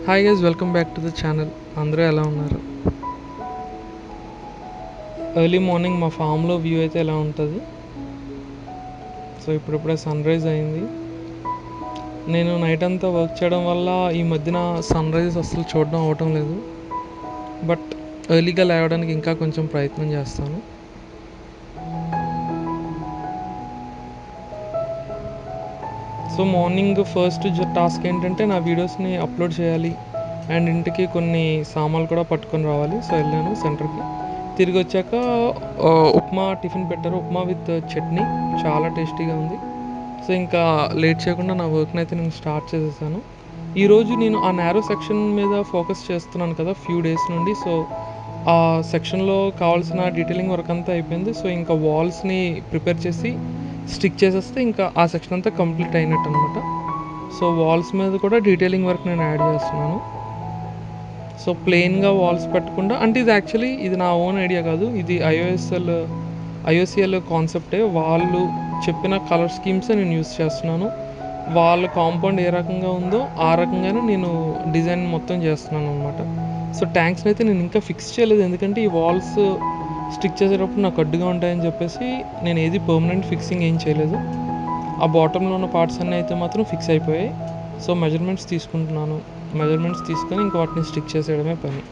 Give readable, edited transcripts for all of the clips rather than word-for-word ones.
Hi guys, welcome back to the channel. అందరూ ఎలా ఉన్నారు? ఎర్లీ మార్నింగ్ మా ఫామ్లో వ్యూ అయితే ఎలా ఉంటుంది. సో ఇప్పుడిప్పుడే సన్ రైజ్ అయింది. నేను నైట్ అంతా వర్క్ చేయడం వల్ల ఈ మధ్యన సన్ రైజెస్ అసలు చూడడం అవటం లేదు. బట్ ఎర్లీగా లేవడానికి ఇంకా కొంచెం ప్రయత్నం చేస్తాను. సో మార్నింగ్ ఫస్ట్ టాస్క్ ఏంటంటే నా వీడియోస్ని అప్లోడ్ చేయాలి అండ్ ఇంటికి కొన్ని సామాన్లు కూడా పట్టుకొని రావాలి. సో వెళ్ళాను సెంటర్కి. తిరిగి వచ్చాక ఉప్మా టిఫిన్ పెట్టారు. ఉప్మా విత్ చట్నీ చాలా టేస్టీగా ఉంది. సో ఇంకా లేట్ చేయకుండా నా వర్క్ని అయితే నేను స్టార్ట్ చేసేసాను. ఈరోజు నేను ఆ నేరో సెక్షన్ మీద ఫోకస్ చేస్తున్నాను కదా ఫ్యూ డేస్ నుండి. సో ఆ సెక్షన్లో కావాల్సిన డీటెయిలింగ్ వర్క్ అంతా అయిపోయింది. సో ఇంకా వాల్స్ని ప్రిపేర్ చేసి స్టిక్ చేసేస్తే ఇంకా ఆ సెక్షన్ అంతా కంప్లీట్ అయినట్టు అనమాట. సో వాల్స్ మీద కూడా డీటెయిలింగ్ వర్క్ నేను యాడ్ చేస్తున్నాను. సో ప్లెయిన్గా వాల్స్ పెట్టకుండా, అంటే ఇది యాక్చువల్లీ ఇది నా ఓన్ ఐడియా కాదు, ఇది ఐఓసిఎల్ కాన్సెప్టే. వాళ్ళు చెప్పిన కలర్ స్కీమ్సే నేను యూస్ చేస్తున్నాను. వాళ్ళ కాంపౌండ్ ఏ రకంగా ఉందో ఆ రకంగానే నేను డిజైన్ మొత్తం చేస్తున్నాను అనమాట. సో ట్యాంక్స్ని అయితే నేను ఇంకా ఫిక్స్ చేయలేదు, ఎందుకంటే ఈ వాల్స్ స్టిక్ చేసేటప్పుడు నాకు అడ్డుగా ఉంటాయని చెప్పేసి నేను ఏది పర్మనెంట్ ఫిక్సింగ్ ఏం చేయలేదు. ఆ బాటంలో ఉన్న పార్ట్స్ అన్నీ అయితే మాత్రం ఫిక్స్ అయిపోయాయి. సో మెజర్మెంట్స్ తీసుకుంటున్నాను. మెజర్మెంట్స్ తీసుకొని ఇంకా వాటిని స్టిక్ చేసేయడమే పని.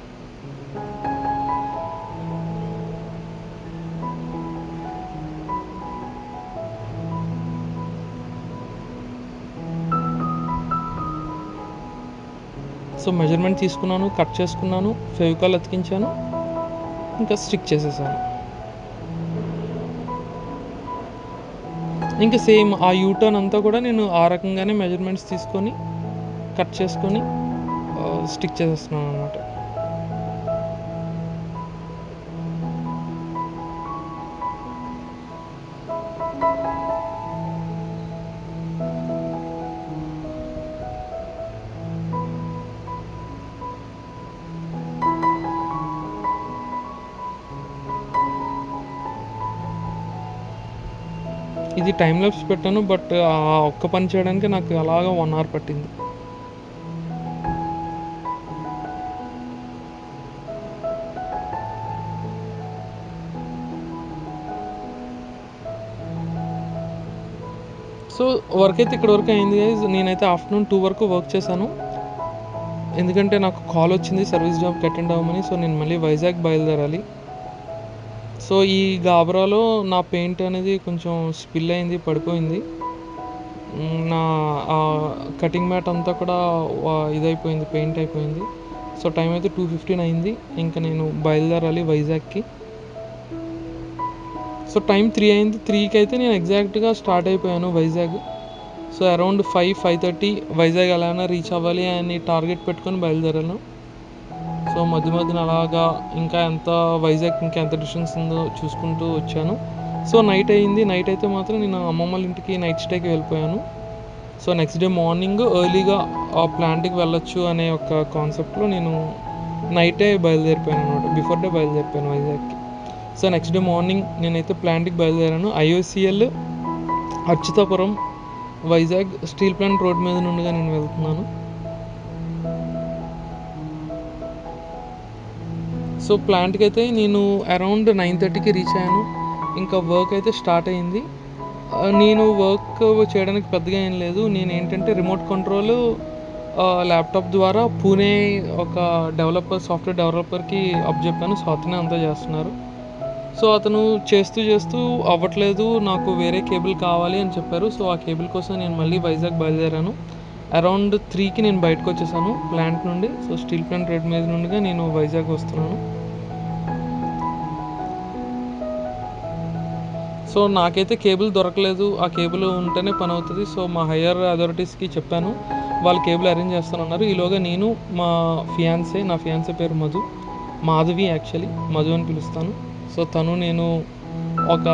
సో మెజర్మెంట్ తీసుకున్నాను, కట్ చేసుకున్నాను, ఫెవికాల్ అతికించాను, ఇంకా స్టిక్ చేసేసాను. ఇంకా సేమ్ ఆ యూటర్న్ అంతా కూడా నేను ఆ రకంగానే మెజర్మెంట్స్ తీసుకొని కట్ చేసుకొని స్టిక్ చేసేస్తున్నాను అనమాట. ఇది టైం ల్యాప్స్ పెట్టాను, బట్ ఆ ఒక్క పని చేయడానికి నాకు అలాగా 1 hour పట్టింది. సో వర్క్ అయితే ఇక్కడ వరకు అయింది గైస్. నేనైతే ఆఫ్టర్నూన్ 2 వరకు వర్క్ చేశాను, ఎందుకంటే నాకు కాల్ వచ్చింది సర్వీస్ జాబ్కి అటెండ్ అవ్వమని. సో నేను మళ్ళీ వైజాగ్ బయలుదేరాలి. సో ఈ గాబరాలో నా పెయింట్ అనేది కొంచెం స్పిల్ అయింది, పడిపోయింది. నా కటింగ్ మ్యాట్ అంతా కూడా ఇదైపోయింది, పెయింట్ అయిపోయింది. సో టైం అయితే 2:15 అయింది. ఇంకా నేను బయలుదేరాలి వైజాగ్కి. సో టైం 3 అయింది. 3కి అయితే నేను ఎగ్జాక్ట్గా స్టార్ట్ అయిపోయాను వైజాగ్. సో అరౌండ్ 5:30 వైజాగ్ ఎలాగైనా రీచ్ అవ్వాలి అని టార్గెట్ పెట్టుకొని బయలుదేరాను. సో మధ్యన అలాగా ఇంకా వైజాగ్ ఇంకా ఎంత డిస్టెన్స్ ఉందో చూసుకుంటూ వచ్చాను. సో నైట్ అయింది. నైట్ అయితే మాత్రం నేను అమ్మమ్మ వాళ్ళ ఇంటికి నైట్ స్టేకి వెళ్ళిపోయాను. సో నెక్స్ట్ డే మార్నింగ్ ఎర్లీగా ఆ ప్లాంట్కి వెళ్ళొచ్చు అనే ఒక కాన్సెప్ట్లో నేను నైటే బయలుదేరిపోయాను అనమాట. బిఫోర్ డే బయలుదేరిపోయాను వైజాగ్కి. సో నెక్స్ట్ డే మార్నింగ్ నేనైతే ప్లాంట్కి బయలుదేరాను. IOCL Achyutapuram Vizag steel plant road మీద నుండిగా నేను వెళ్తున్నాను. సో ప్లాంట్కి అయితే నేను అరౌండ్ 9:30కి రీచ్ అయ్యాను. ఇంకా వర్క్ అయితే స్టార్ట్ అయింది. నేను వర్క్ చేయడానికి పెద్దగా ఏం లేదు. నేను ఏంటంటే రిమోట్ కంట్రోల్ ల్యాప్టాప్ ద్వారా పూణే ఒక సాఫ్ట్వేర్ డెవలపర్కి అప్పచెప్పాను. సో అతనే అంతా చేస్తున్నారు. సో అతను చేస్తూ అవ్వట్లేదు, నాకు వేరే కేబుల్ కావాలి అని చెప్పారు. సో ఆ కేబుల్ కోసం నేను మళ్ళీ వైజాగ్ బయలుదేరాను. అరౌండ్ 3కి నేను బయటకు వచ్చేసాను ప్లాంట్ నుండి. సో స్టీల్ ప్లాంట్ రోడ్ మీద నుండిగా నేను వైజాగ్ వస్తున్నాను. సో నాకైతే కేబుల్ దొరకలేదు. ఆ కేబుల్ ఉంటేనే పని అవుతుంది. సో మా హయ్యర్ అథారిటీస్కి చెప్పాను, వాళ్ళు కేబుల్ అరేంజ్ చేస్తానన్నారు. ఈలోగా నేను నా ఫియాన్సే పేరు మాధవి, యాక్చువల్లీ మధు అని పిలుస్తాను. సో నేను ఒక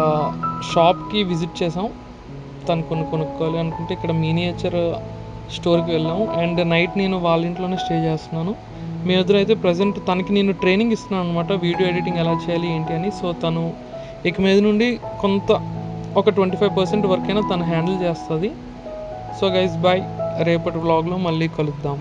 షాప్కి విజిట్ చేసాం. తను కొనుక్కోవాలి అనుకుంటే ఇక్కడ మినియేచర్ స్టోర్కి వెళ్ళాము. అండ్ నైట్ నేను వాళ్ళ ఇంట్లోనే స్టే చేస్తున్నాను. మీ ఎదురు అయితే ప్రజెంట్ తనకి నేను ట్రైనింగ్ ఇస్తున్నాను అనమాట, వీడియో ఎడిటింగ్ ఎలా చేయాలి ఏంటి అని. సో తను ఇక మీద నుండి ఒక 25% వరకు అయినా తను హ్యాండిల్ చేస్తుంది. సో గైస్ బాయ్, రేపటి వ్లాగ్లో మళ్ళీ కలుద్దాం.